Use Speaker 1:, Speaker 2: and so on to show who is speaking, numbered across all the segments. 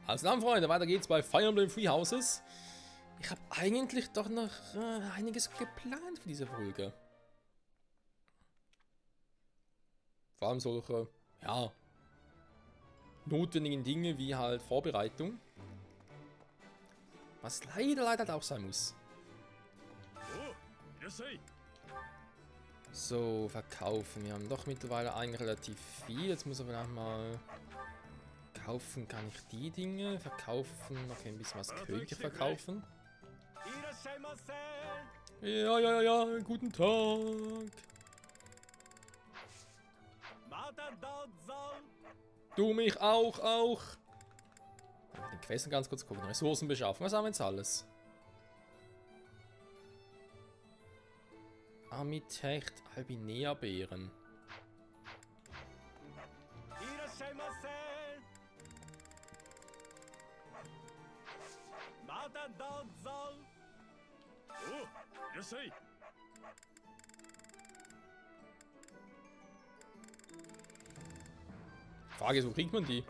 Speaker 1: Also dann, Freunde, weiter geht's bei Fire Emblem Three Houses. Ich habe eigentlich doch noch einiges geplant für diese Folge. Vor allem solche, ja, notwendigen Dinge wie halt Vorbereitung. Was leider auch sein muss. So, verkaufen. Wir haben doch mittlerweile eigentlich relativ viel. Jetzt muss aber noch mal... Kaufen kann ich die Dinge. Verkaufen, okay, ein bisschen was könnte ich verkaufen. Ja, guten Tag. Du mich auch. Den Questen ganz kurz gucken. Ressourcen beschaffen. Was haben wir jetzt alles? Armitecht, Albinea-Beeren. Frage ist, wo kriegt man die?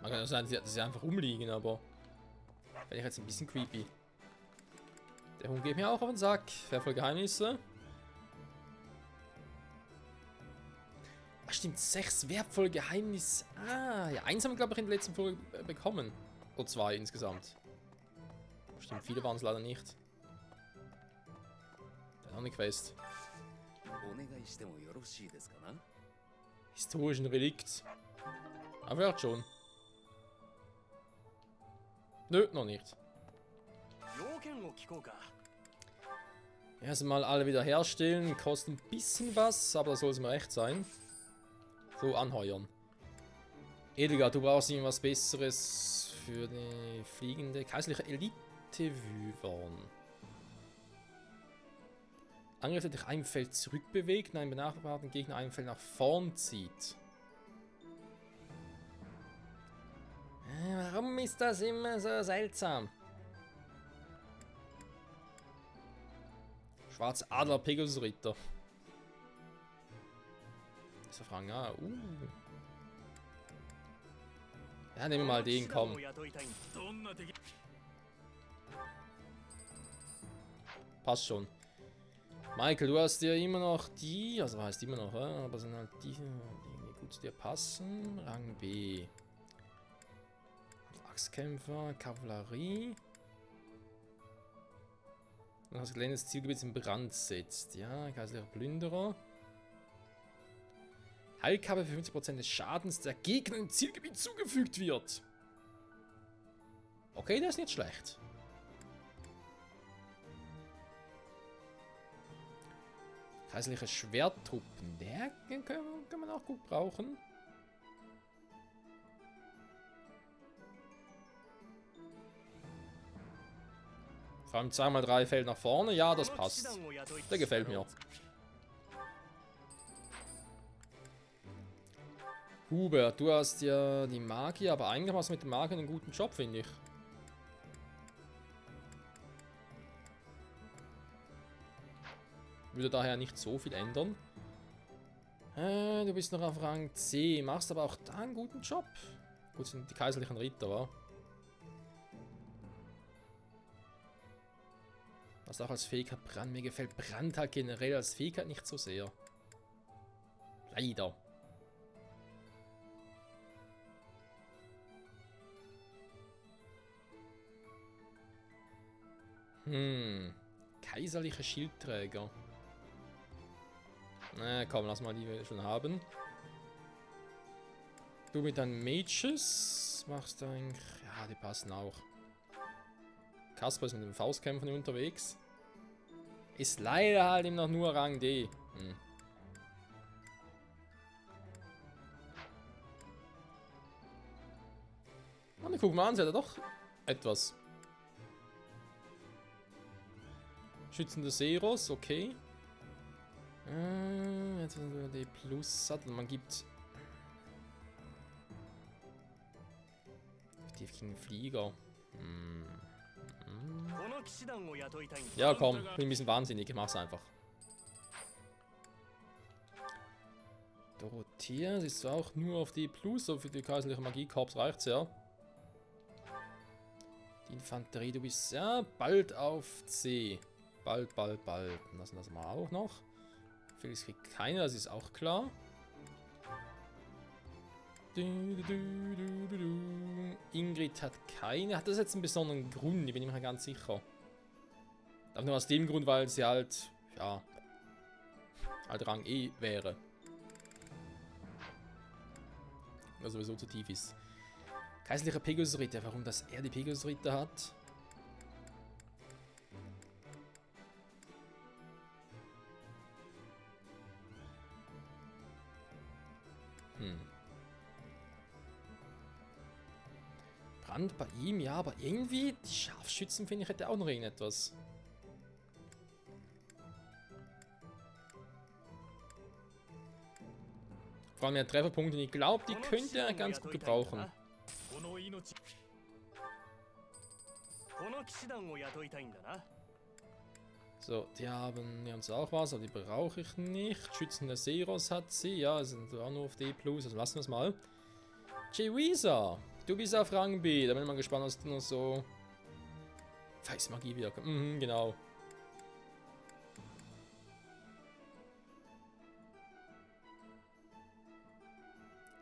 Speaker 1: Man kann ja sein, dass sie einfach rumliegen, aber... Wäre ich jetzt ein bisschen creepy. Der Hund geht mir auch auf den Sack. Wertvolle Geheimnisse. Ach stimmt, 6 wertvolle Geheimnisse. Ah, ja, eins haben wir, glaube ich, in der letzten Folge bekommen. Oder 2 insgesamt. Stimmt, viele waren es leider nicht. Dann noch eine Quest. Historischen Relikt. Aber vielleicht schon. Nö, noch nicht. Erstmal alle wieder herstellen. Kostet ein bisschen was, aber das soll es mir recht sein. So, anheuern. Edelgard, du brauchst irgendwas Besseres für die fliegende kaiserliche Elite-Wyvern. Angriff, der dich ein Feld zurückbewegt, einen benachbarten Gegner ein Feld nach vorn zieht. Warum ist das immer so seltsam? Schwarze Adler, Pegasus Ritter. Das ist Fragen, ja, Ja, nehmen wir mal den, komm. Passt schon. Michael, du hast ja immer noch die, also heißt immer noch, aber sind halt die gut zu dir passen. Rang B. Axtkämpfer, Kavallerie. Und das Gelände des Zielgebiets in Brand setzt. Ja, kaiserlicher Plünderer. Heilkappe für 50% des Schadens der Gegner im Zielgebiet zugefügt wird. Okay, das ist nicht schlecht. Kaiserliche Schwerttruppen. Der kann man auch gut brauchen. Vor allem 2x3 Feld nach vorne. Ja, das passt. Der gefällt mir. Hubert, du hast ja die Magie, aber eigentlich machst du mit dem Magier einen guten Job, finde ich. Würde daher nicht so viel ändern. Du bist noch auf Rang C, machst aber auch da einen guten Job. Gut, sind die kaiserlichen Ritter, wa? Was auch als Fähigkeit Brand. Mir gefällt Brand halt generell als Fähigkeit nicht so sehr. Leider. Kaiserliche Schildträger. Na komm, lass mal die wir schon haben. Du mit deinen Mages machst du eigentlich... Ja, die passen auch. Kasper ist mit dem Faustkämpfen unterwegs. Ist leider halt immer noch nur Rang D. Und guck mal an, sie hat doch etwas. Schützende Seros, okay. Jetzt wenn D Plus hat und man gibt... Aktiv gegen Flieger. Ja komm, bin ein bisschen wahnsinnig, ich mach's einfach. Dorothea, sie ist zwar auch nur auf D+, so für die kaiserliche Magiekorps reicht's ja. Die Infanterie, du bist ja bald auf C. Bald. Lassen das mal auch noch. Felix kriegt keine, das ist auch klar. Ingrid hat keine. Hat das jetzt einen besonderen Grund? Ich bin mir ganz sicher. Aber nur aus dem Grund, weil sie halt, ja, halt Rang E wäre. Was sowieso zu tief ist. Kaiserlicher Pegasus-Ritter. Warum, dass er die Pegasus-Ritter hat? Brand bei ihm, ja, aber irgendwie, die Scharfschützen, finde ich, hätte auch noch irgendetwas. Vor allem mehr Trefferpunkte, ich glaube, die könnte er ganz gut gebrauchen. So, die haben jetzt auch was, aber die brauche ich nicht. Schützen der Seros hat sie, ja, sind auch nur auf D+, also lassen wir es mal. Jeweeza, du bist auf Rang B, da bin ich mal gespannt, was du noch so... Weißmagie wieder kommt, genau.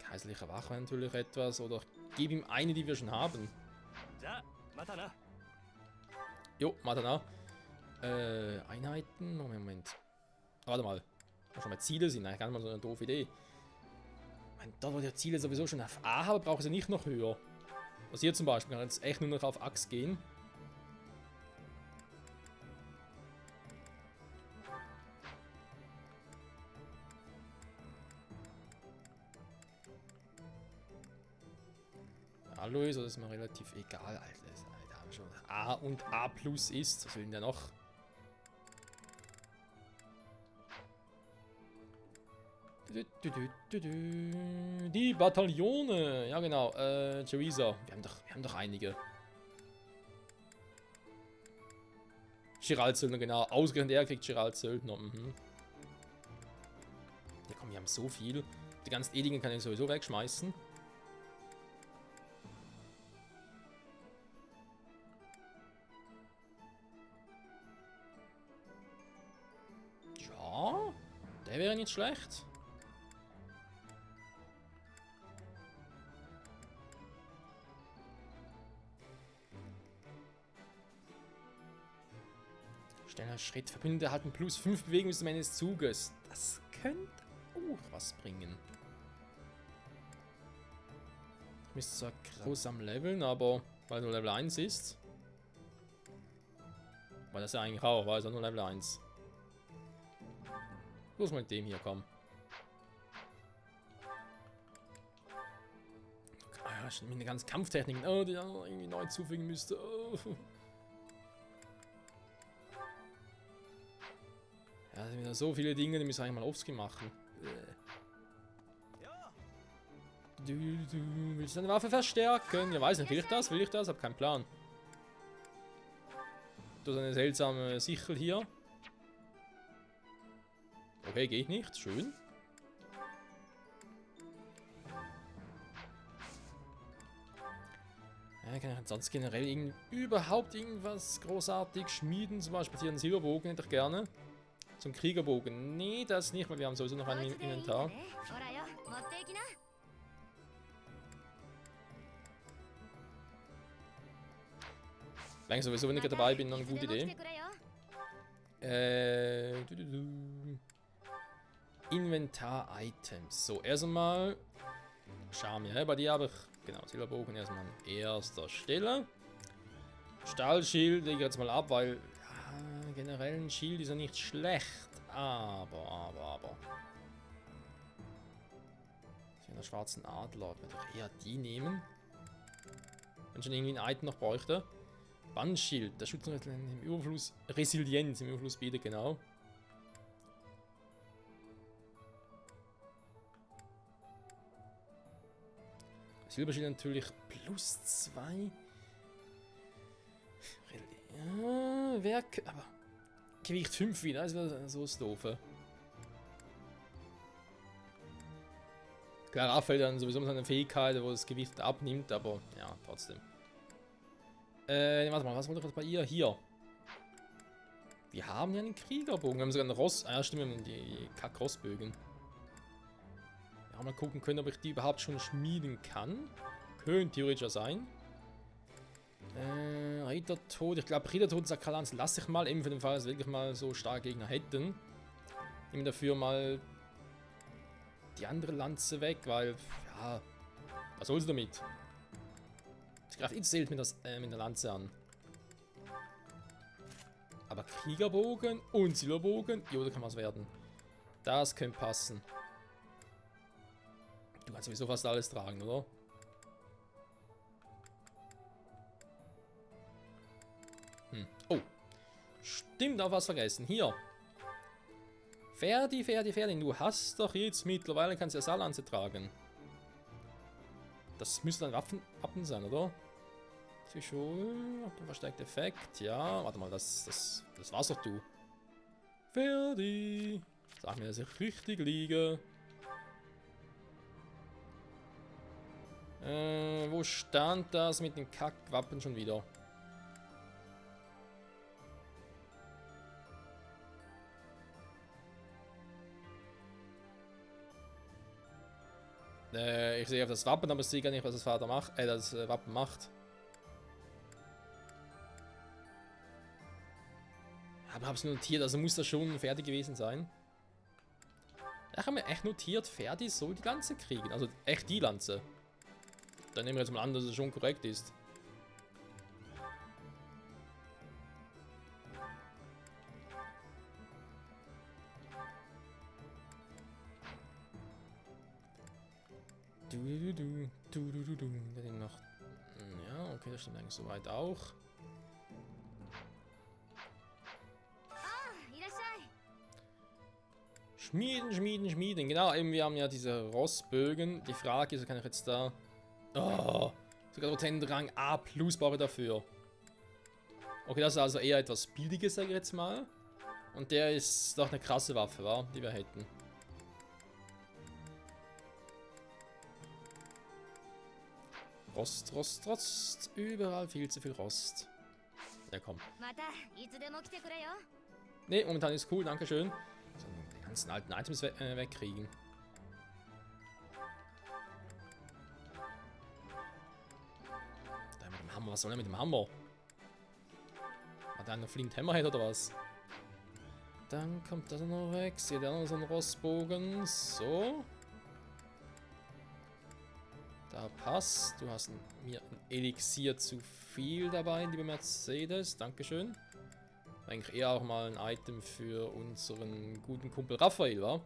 Speaker 1: Kaiserliche Wache natürlich etwas, oder gib ihm eine, die wir schon haben. Jo, Matana. Einheiten, Moment. Warte mal. Schon mal Ziele sind, eigentlich gar nicht mal so eine doofe Idee. Da wo die Ziele sowieso schon auf A habe, brauche ich sie nicht noch höher. Also hier zum Beispiel kann jetzt echt nur noch auf Axt gehen. Alois, das ist mir relativ egal, Alter. Da haben wir schon A und A+ ist. Was will denn der noch? Die Bataillone. Ja genau. Jeweeza. Wir haben doch einige. Chirald-Söldner, genau. Ausgerechnet er kriegt Chirald-Söldner. Ja komm, wir haben so viel. Die ganzen Edigen kann ich sowieso wegschmeißen. Ja, der wäre nicht schlecht. Schneller Schritt. Verbündete hat ein +5 Bewegung bis zum Ende des Zuges. Das könnte auch was bringen. Ich müsste zwar groß am Leveln, aber weil nur Level 1 ist. Weil das ja eigentlich auch, weil es nur Level 1. Los mal mit dem hier, komm. Ah ja, schon mit den ganzen Kampftechniken, oh, die irgendwie neu zufügen müsste. Oh. Ja, da sind wieder so viele Dinge, die müssen wir eigentlich mal offscreen machen. Du willst deine Waffe verstärken? Ja, weiß nicht, will ich das? Will ich das? Hab keinen Plan. Du hast eine seltsame Sichel hier. Okay, geht nicht. Schön. Ja, kann ich sonst generell überhaupt irgendwas großartig schmieden? Zum Beispiel hier einen Silberbogen hätte ich gerne. Zum Kriegerbogen. Nee, das nicht, weil wir haben sowieso noch einen im Inventar. Wenn ich sowieso weniger dabei bin, noch eine gute Idee. Inventar-Items. So, erstmal. Charme, ja, bei dir habe ich. Genau, Silberbogen erstmal an erster Stelle. Stahlschild lege ich jetzt mal ab, weil. Ja, generell ein Schild ist ja nicht schlecht. Aber. So, einen schwarzen Adler. Ich würde doch eher die nehmen. Wenn schon irgendwie ein Item noch bräuchte. Bandschild, der Schutz im Überfluss. Resilienz im Überfluss bietet, genau. Silberschild natürlich +2. Ja, Werk. Aber Gewicht 5 wieder, das wäre so das Doofe. Klar, Raphael dann sowieso mit seiner Fähigkeit, wo das Gewicht abnimmt, aber ja, trotzdem. Warte mal, was wollte ich bei ihr? Hier. Wir haben ja einen Kriegerbogen. Wir haben sogar einen Ross. Ah, ja, stimmt, wir haben die Kack-Rossbögen. Ja, mal gucken können, ob ich die überhaupt schon schmieden kann. Könnte theoretisch ja sein. Rittertod. Ich glaube, Rittertod und Sakralanz lasse ich mal, eben für den Fall, dass wir wirklich mal so starke Gegner hätten. Nehmen dafür mal die andere Lanze weg, weil, ja, was sollst du damit? Ich greife instant mit der Lanze an. Aber Kriegerbogen und Silberbogen, jo, da kann was werden. Das könnte passen. Du kannst sowieso fast alles tragen, oder? Oh. Stimmt, auch was vergessen. Hier. Ferdi, du hast doch jetzt mittlerweile, kannst du ja Saarlanze tragen. Das müsste ein Wappen sein, oder? Schon, verstärkter Effekt, ja. Warte mal, das war's doch, du. Ferdi. Sag mir, dass ich richtig liege. Wo stand das mit den Kackwappen schon wieder? Ich sehe auf das Wappen, aber ich sehe gar nicht, was das Wappen macht. Aber habe es notiert, also muss das schon fertig gewesen sein. Ich habe mir echt notiert, Ferdi soll die Lanze kriegen. Also echt die Lanze. Dann nehmen wir jetzt mal an, dass es schon korrekt ist. Den noch. Ja, okay, das stimmt eigentlich soweit auch. Schmieden. Genau, eben, wir haben ja diese Rossbögen. Die Frage ist, kann ich jetzt da... Oh, sogar Rotendrang A+ brauche ich dafür. Okay, das ist also eher etwas Billiges, sage ich jetzt mal. Und der ist doch eine krasse Waffe, wa? Die wir hätten. Rost. Überall viel zu viel Rost. Ja, komm. Ne, momentan ist cool, dankeschön. So, die ganzen alten Items wegkriegen. Da mit dem Hammer, was soll er mit dem Hammer? Hat er einen Flint Hammerhead oder was? Dann kommt das noch weg. Seht ihr noch so einen Rossbogen? So. Da passt. Du hast mir ein Elixier zu viel dabei, lieber Mercedes. Dankeschön. Eigentlich eher auch mal ein Item für unseren guten Kumpel Raphael, wa?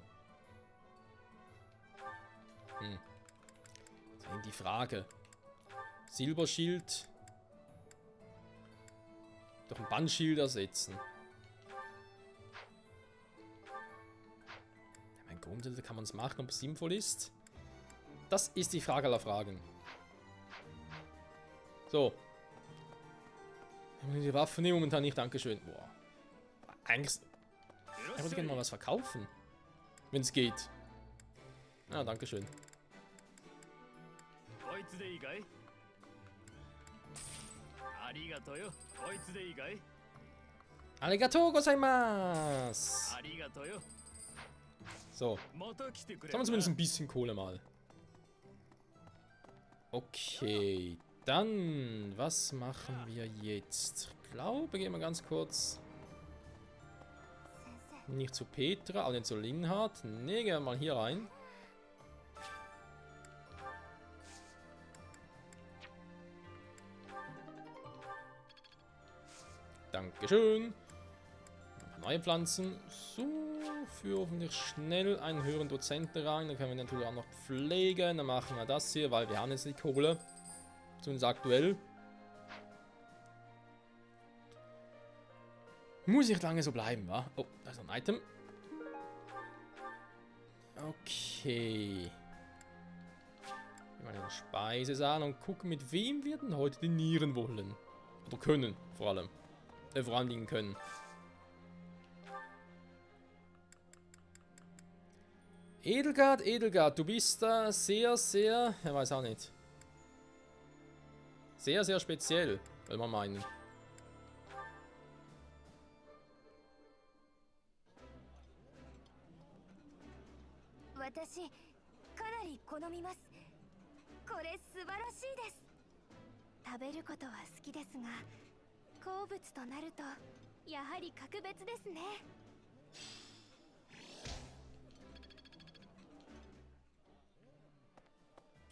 Speaker 1: Jetzt eben die Frage. Silberschild. Durch ein Bandschild ersetzen. Ja, mein Grundsätzlich kann man es machen, ob es sinnvoll ist. Das ist die Frage aller Fragen. So. Die Waffe nehmen momentan nicht, dankeschön. Boah. Eigentlich. Ich würde gerne mal was verkaufen. Wenn es geht. Ah, dankeschön. Arigato gozaimasu. So. Jetzt haben wir zumindest ein bisschen Kohle mal. Okay. Dann, was machen wir jetzt? Ich glaube, gehen wir ganz kurz. Nicht zu Petra, auch nicht zu Linhard. Ne, gehen wir mal hier rein. Dankeschön. Ein paar neue Pflanzen. So, für hoffentlich schnell einen höheren Dozentenrang. Dann können wir natürlich auch noch pflegen. Dann machen wir das hier, weil wir haben jetzt die Kohle. Zumindest aktuell. Muss nicht lange so bleiben, wa? Oh, da ist noch ein Item. Okay. Wir machen den Speisesaal und gucken, mit wem wir denn heute dinieren wollen. Oder können, vor allem. Voranliegen können. Edelgard, Edelgard, du bist da sehr, sehr... Ich weiß auch nicht. Sehr, sehr speziell, will man meinen.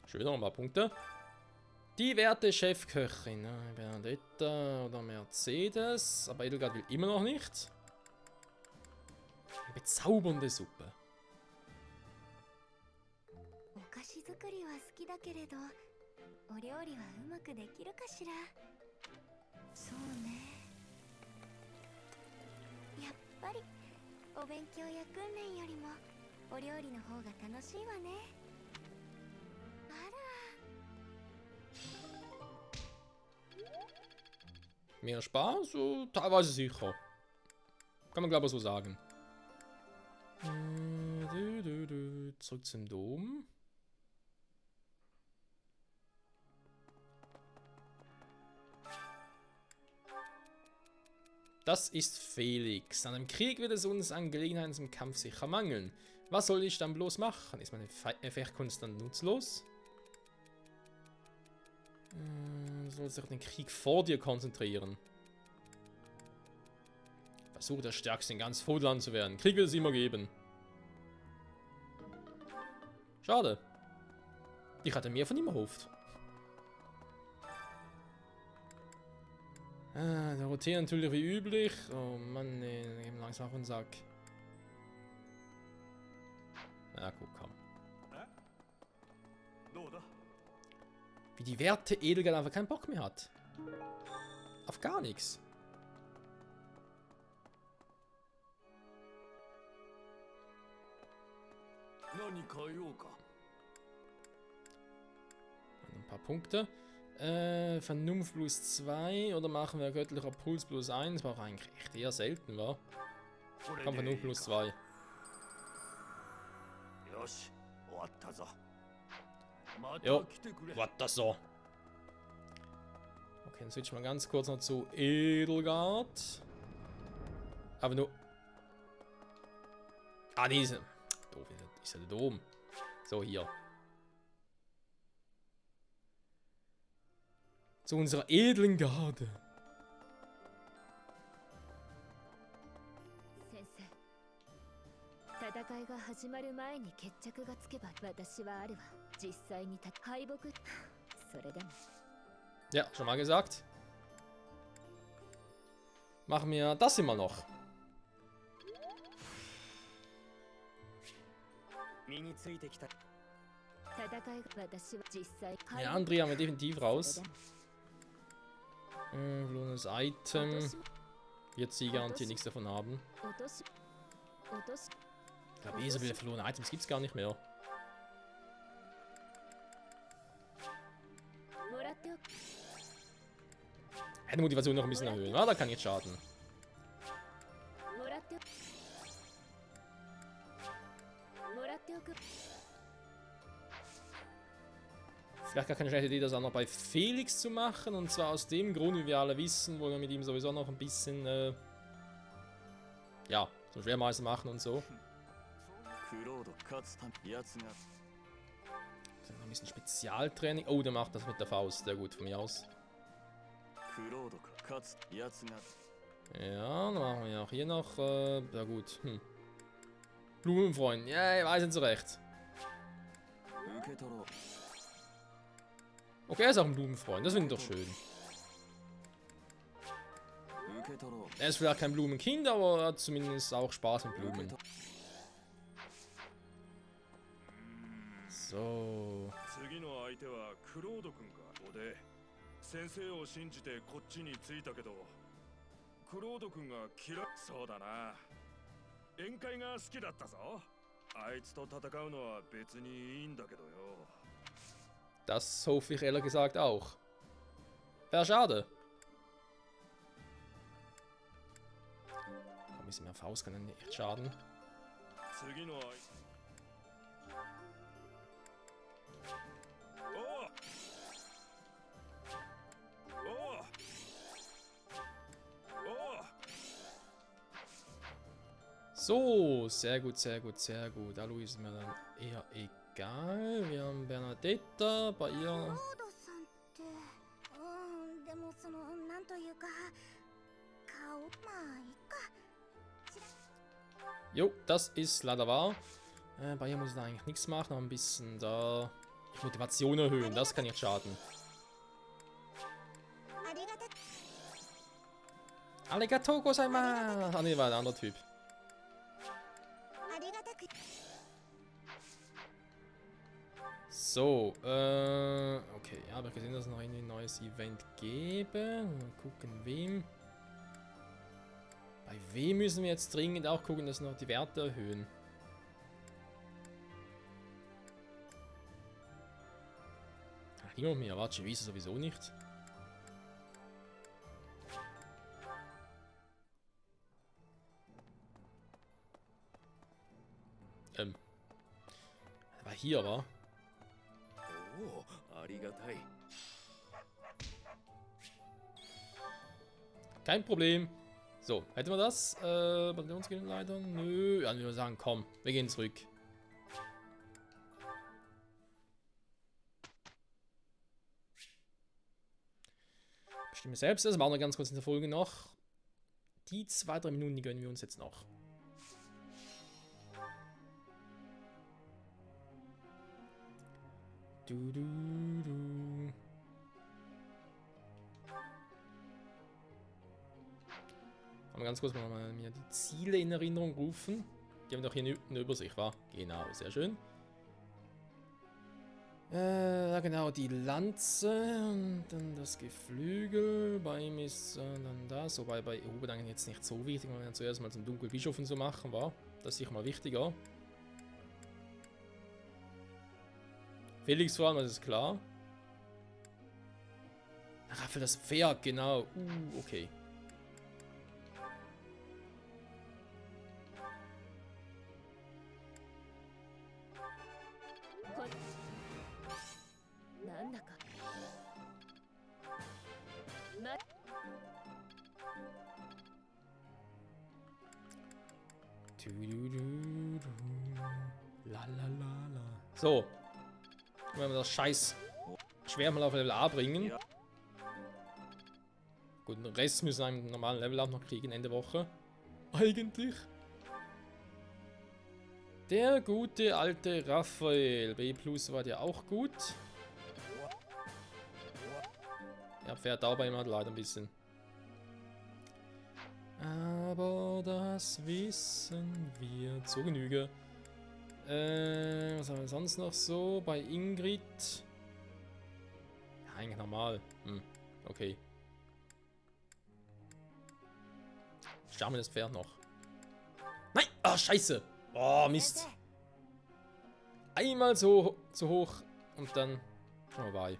Speaker 1: Schon wieder noch ein paar Punkte. Die werte Chefköchin. Bernadetta oder Mercedes. Aber Edelgard will immer noch nicht. Eine bezaubernde Suppe. Mehr Spaß? So, teilweise sicher. Kann man glaube ich so sagen. Zurück zum Dom. Das ist Felix. An einem Krieg wird es uns an Gelegenheiten zum Kampf sicher mangeln. Was soll ich dann bloß machen? Ist meine Fechtkunst dann nutzlos? Soll sich auf den Krieg vor dir konzentrieren. Versuche der Stärkste in ganz Fodland zu werden. Krieg wird es immer geben. Schade. Ich hatte mehr von ihm erhofft. Der Rotier natürlich wie üblich. Oh Mann, nee, gehen langsam auf den Sack. Na gut, komm. Wie die werte Edelgard einfach keinen Bock mehr hat. Auf gar nichts. Ein paar Punkte. Vernunft plus 2 oder machen wir göttlicher Puls plus 1? War auch eigentlich echt eher selten, wa? Komm, Vernunft plus 2. Jo, warte so. Okay, dann switchen wir ganz kurz noch zu Edelgard. Aber nur... Ah, nee, ist ja da oben. So, hier. Zu unserer edlen Garde. Ja, schon mal gesagt. Machen wir das immer noch. Ja, André haben wir definitiv raus. Verlorenes Item. Wird sie garantiert nichts davon haben. Ich glaube, so viele verlorene Items gibt es gar nicht mehr. Die Motivation noch ein bisschen erhöhen. Ah, da kann jetzt schaden. Vielleicht gar keine schlechte Idee, das auch noch bei Felix zu machen. Und zwar aus dem Grund, wie wir alle wissen, wo wir mit ihm sowieso noch ein bisschen, ja, so Schwermeister machen und so. Noch ein bisschen Spezialtraining. Oh, der macht das mit der Faust. Sehr gut von mir aus. Ja, dann machen wir auch hier noch, ja gut. Blumenfreund. Ja, ich weiß nicht so recht. Okay, er ist auch ein Blumenfreund. Das finde ich doch schön. Er ist vielleicht kein Blumenkind, aber er hat zumindest auch Spaß mit Blumen. So. Das hoffe ich ehrlich gesagt auch. Wäre schade. Ein bisschen mehr Faust kann dann echt schaden. So, sehr gut, sehr gut, sehr gut. Alu ist mir dann eher egal. Wir haben Bernadetta bei ihr.
Speaker 2: でもそのなんというか顔まあいいか
Speaker 1: Jo, das ist leider wahr. Bei ihr muss ich da eigentlich nichts machen, aber ein bisschen da Motivation erhöhen. Das kann nicht schaden. Arigato gozaimasu! Ah ne, war ein anderer Typ. So, okay, ja, habe ich gesehen, dass es noch irgendwie ein neues Event gäbe. Mal gucken, wem. Bei wem müssen wir jetzt dringend auch gucken, dass noch die Werte erhöhen. Ach, niemand mehr, warte, Wieso sowieso nicht. War hier, war. Kein Problem. So, hätten wir das? Bataillonsgegenleiter? Nö. Ja, ich würde sagen, komm, wir gehen zurück. Bestimme selbst, das machen wir ganz kurz in der Folge noch. Die 2-3 Minuten, die gönnen wir uns jetzt noch. Du, du, du. Aber ganz kurz mal mir die Ziele in Erinnerung rufen. Die haben doch hier eine Übersicht, war? Genau, sehr schön. Ja genau, die Lanze und dann das Geflügel. Bei ihm ist dann das. Wobei bei Oberdangen jetzt nicht so wichtig, wenn wir zuerst mal zum Dunkelbischof und so machen, war. Das ist sicher mal wichtiger. Felix vor allem, das ist klar. Raffel das Pferd, genau. Okay. So. Wenn wir das scheiß Schwert mal auf Level A bringen. Gut, den Rest müssen wir einen normalen Level Up noch kriegen, Ende Woche. Eigentlich. Der gute alte Raphael. B Plus war der auch gut. Ja, Pferd da bei ihm hat leider ein bisschen. Aber das wissen wir zur Genüge. Was haben wir sonst noch so? Bei Ingrid. Ja, eigentlich normal. Okay. Schauen wir das Pferd noch. Nein! Ah, scheiße! Oh, Mist. Einmal so hoch und dann schon vorbei.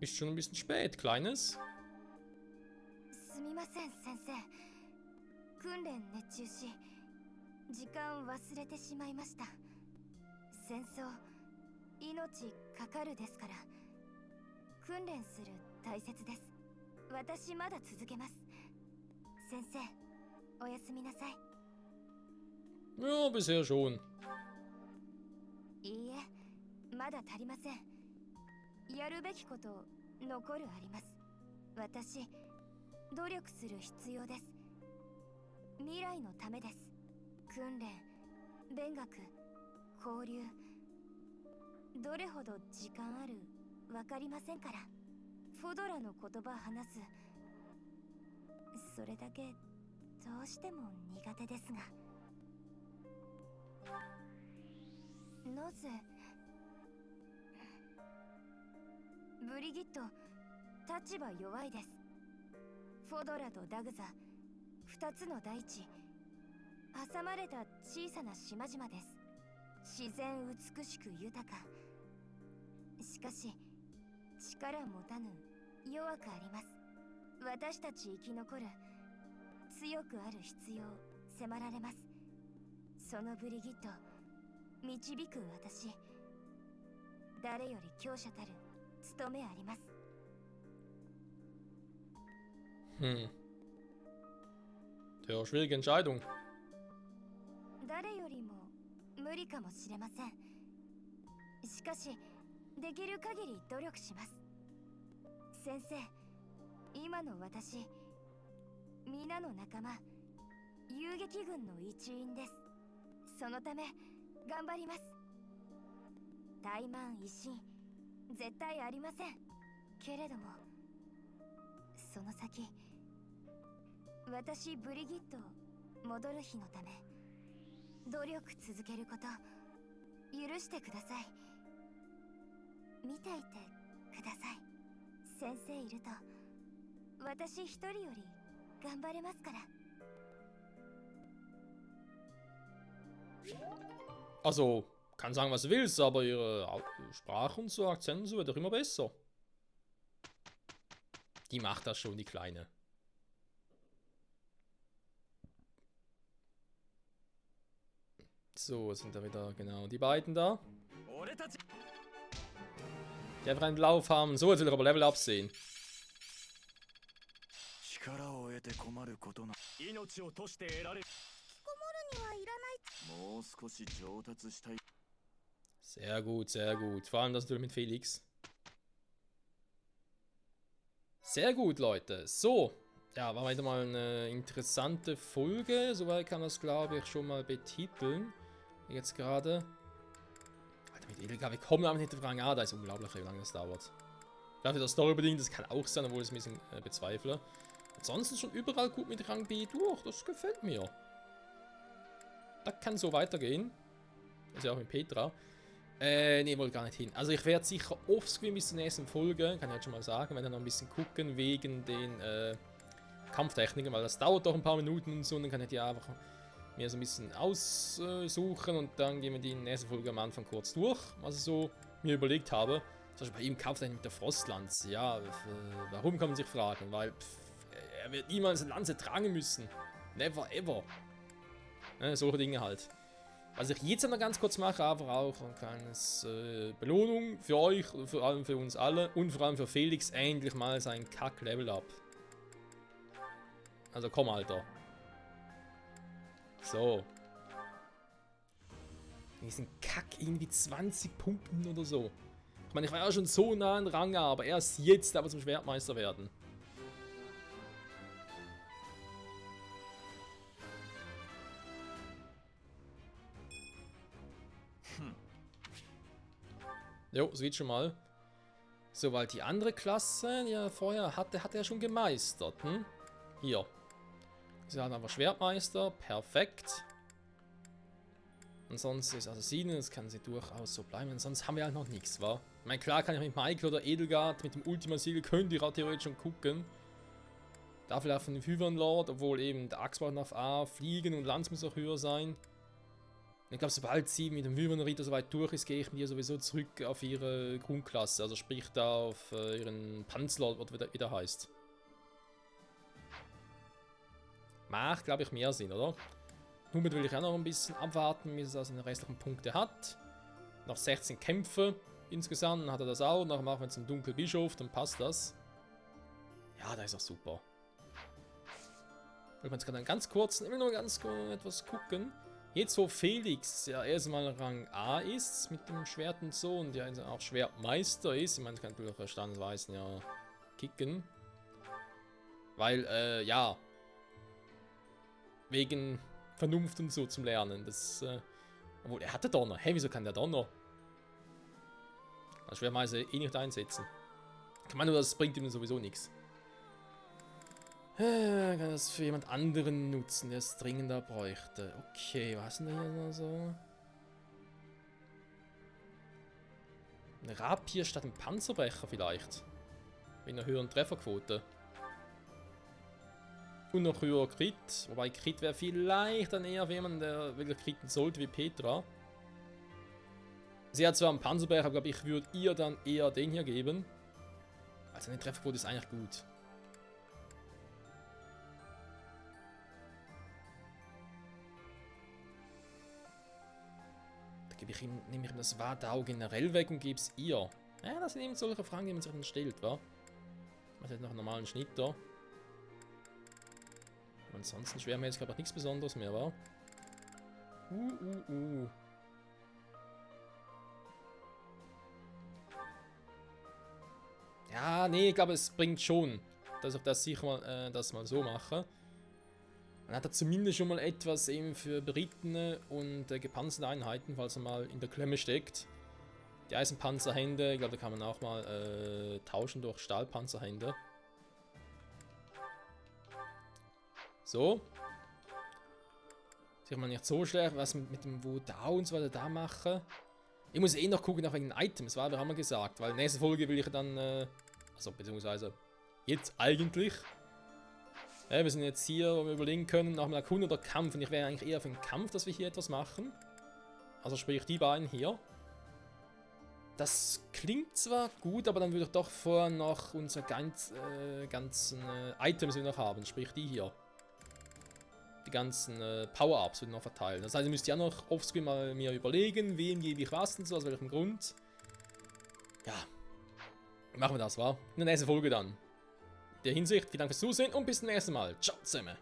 Speaker 1: Ist schon ein bisschen spät, Kleines.
Speaker 2: すみません先生訓練熱中し時間忘れてしまいました戦争命かかるですから訓練する大切です私まだ続けます先生おやすみなさい
Speaker 1: Ja, bisher schon.
Speaker 2: いいえまだ足りませんやるべきこと残るあります私努力する必要です未来のためです訓練勉学交流どれほど時間あるわかりませんからフォドラの言葉話すそれだけどうしても苦手ですがなぜブリギット立場弱いですフォドラとダグザ2つの大地挟まれた小さな島々です。自然美しく豊か。しかし力持たぬ弱くあります。私たち生き残る強くある必要迫られます。そのブリギット導く私、誰より強者たる務めあります。
Speaker 1: Ja, schwierige Entscheidung.
Speaker 2: 誰よりも無理かもしれません。しかしできる限り努力します。先生、今の私、皆の仲間、遊撃軍の一員です。そのため頑張ります。怠慢一心絶対ありません。けれどもその先、私ブリギット戻る日のため努力続けること許してください。見ていてください。先生いると私一人より頑張れますから。
Speaker 1: Also, kann sagen, was du willst, aber ihre Sprache und so, Akzent und so wird doch immer besser. Die macht das schon, die Kleine. So, sind da wieder genau die beiden da. Die einfach einen Lauf haben. So, jetzt will er aber Level Up sehen. Sehr gut, sehr gut. Vor allem das natürlich mit Felix. Sehr gut, Leute. So, ja, war wieder mal eine interessante Folge. Soweit kann man das, glaube ich, schon mal betiteln. Jetzt gerade. Alter, mit Edelgar, wir kommen aber nicht auf Rang A. Da ist unglaublich, wie lange das dauert. Vielleicht wieder storybedingt, das kann auch sein, obwohl ich es ein bisschen bezweifle. Ansonsten schon überall gut mit Rang B durch. Das gefällt mir. Das kann so weitergehen. Das ist ja auch mit Petra. Nee, wollte gar nicht hin. Also ich werde sicher offscreen bis zur nächsten Folge, kann ich jetzt schon mal sagen, wenn wir noch ein bisschen gucken wegen den Kampftechniken, weil das dauert doch ein paar Minuten und so, und dann kann ich die einfach mir so ein bisschen aussuchen und dann gehen wir die nächste Folge am Anfang kurz durch, was ich so mir überlegt habe. Zum Beispiel bei ihm Kampftechnik mit der Frostlanze. Ja, warum kann man sich fragen, weil er wird niemals eine Lanze tragen müssen. Never ever. Solche Dinge halt. Was ich jetzt noch ganz kurz mache, aber auch ein kleines Belohnung für euch, vor allem für uns alle und vor allem für Felix, endlich mal sein Kack-Level-Up. Also komm, Alter. So. Diesen Kack irgendwie 20 Punkten oder so. Ich meine, ich war ja schon so nah an Rang, aber erst jetzt aber zum Schwertmeister werden. Jo, sieht schon mal. So, weil die andere Klasse, die er vorher hatte, hat er schon gemeistert. Hm? Hier. Sie hat einfach Schwertmeister. Perfekt. Und sonst ist Assassine, das kann sie durchaus so bleiben. Und sonst haben wir halt noch nichts, wa? Ich meine, klar kann ich mit Michael oder Edelgard, mit dem Ultima-Siegel, könnt ihr auch theoretisch schon gucken. Da vielleicht von dem Hyvern-Lord, obwohl eben der Axtbart auf A, Fliegen und Lanz muss auch höher sein. Ich glaube, sobald sie mit dem Wyvern-Ritter soweit durch ist, gehe ich mit ihr sowieso zurück auf ihre Grundklasse. Also sprich da auf ihren Panzerlord, was wieder heißt. Macht, glaube ich, mehr Sinn, oder? Nun will ich auch noch ein bisschen abwarten, bis er seine restlichen Punkte hat. Noch 16 Kämpfe insgesamt, dann hat er das auch. Nachher machen wir zum Dunkelbischof, dann passt das. Ja, da ist auch super. Ich will jetzt gerade ganz kurz, immer nur ganz kurz etwas gucken. Jetzt, wo Felix ja erstmal Rang A ist, mit dem Schwert und so, und ja auch Schwertmeister ist, ich meine, kann natürlich standesweise ja kicken. Weil, ja, wegen Vernunft und so zum Lernen, das, obwohl, er hatte Donner. Hey, wieso kann der Donner? Als Schwertmeister eh nicht einsetzen. Ich meine nur, das bringt ihm sowieso nichts. Kann das für jemand anderen nutzen, der es dringender bräuchte. Okay, was ist denn da hier noch so? Eine Rapier statt ein Panzerbrecher vielleicht. Mit einer höheren Trefferquote. Und noch höher Crit. Wobei Crit wäre vielleicht dann eher jemand, der wirklich critten sollte wie Petra. Sie hat zwar einen Panzerberg, aber ich würde ihr dann eher den hier geben. Also eine Trefferquote ist eigentlich gut. Da gebe ich ihm, nehme ich ihm das Wadau generell weg und gebe es ihr. Ja, das sind eben solche Fragen, die man sich dann stellt, wa? Ich mache jetzt noch einen normalen Schnitt da. Ansonsten schwer mir jetzt glaube ich nichts Besonderes mehr, wa? Ja, nee, ich glaube es bringt schon, dass ich das sicher mal, das mal so mache. Dann hat er zumindest schon mal etwas eben für berittene und gepanzerte Einheiten, falls er mal in der Klemme steckt. Die Eisenpanzerhände, ich glaube, da kann man auch mal tauschen durch Stahlpanzerhände. So. Sicher mal nicht so schlecht, was mit dem Wadau und so weiter da mache. Ich muss eh noch gucken nach wegen Items, weil wir haben wir gesagt, weil nächste Folge will ich dann, also beziehungsweise jetzt eigentlich. Wir sind jetzt hier, wo wir überlegen können, nach einem Erkunden oder Kampf. Und ich wäre eigentlich eher für den Kampf, dass wir hier etwas machen. Also sprich die beiden hier. Das klingt zwar gut, aber dann würde ich doch vorher noch unsere ganzen Items noch haben, sprich die hier. Die ganzen Power-Ups würde ich noch verteilen. Das heißt, ich müsste ja noch offscreen mal mir überlegen, wem gebe ich was und so, aus welchem Grund. Ja, machen wir das, wa? In der nächsten Folge dann. In der Hinsicht, vielen Dank fürs Zusehen und bis zum nächsten Mal. Ciao zusammen.